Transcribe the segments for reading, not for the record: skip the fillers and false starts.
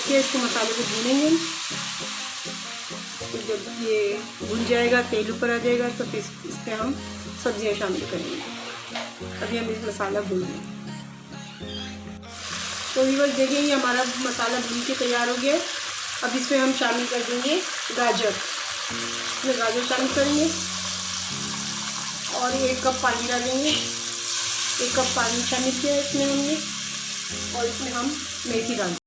के इसको मसाले को भूनेंगे। तो जब ये भुन जाएगा, तेल ऊपर आ जाएगा, तो फिर इस पर हम सब्जियां शामिल करेंगे। अभी हम इस मसाला भून लें। तो व्यूअर्स देखिए, ये हमारा मसाला भून के तैयार हो गया। अब इसमें हम शामिल कर देंगे गाजर। इसमें गाजर शामिल करेंगे और 1 कप पानी डालेंगे। 1 कप पानी शामिल किया इसमें हमने, और इसमें हम मेथी डालेंगे।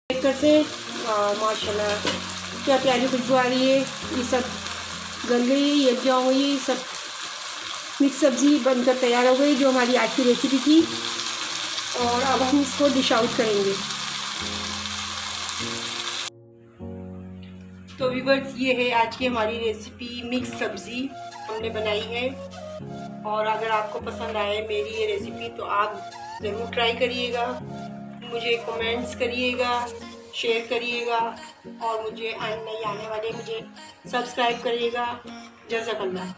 करते हैं। माशाल्लाह क्या प्यारी खुशबू आ रही है। ये सब गल गई है, यकजा हो गई, सब मिक्स सब्ज़ी बनकर तैयार हो गई, जो हमारी आज की रेसिपी थी। और अब हम इसको डिश आउट करेंगे। तो व्यूअर्स, ये है आज की हमारी रेसिपी, मिक्स सब्ज़ी हमने बनाई है। और अगर आपको पसंद आए मेरी ये रेसिपी तो आप ज़रूर ट्राई करिएगा, मुझे कमेंट्स करिएगा, शेयर करिएगा, और मुझे नए आने वाले मुझे सब्सक्राइब करिएगा। जज़ाकल्लाह।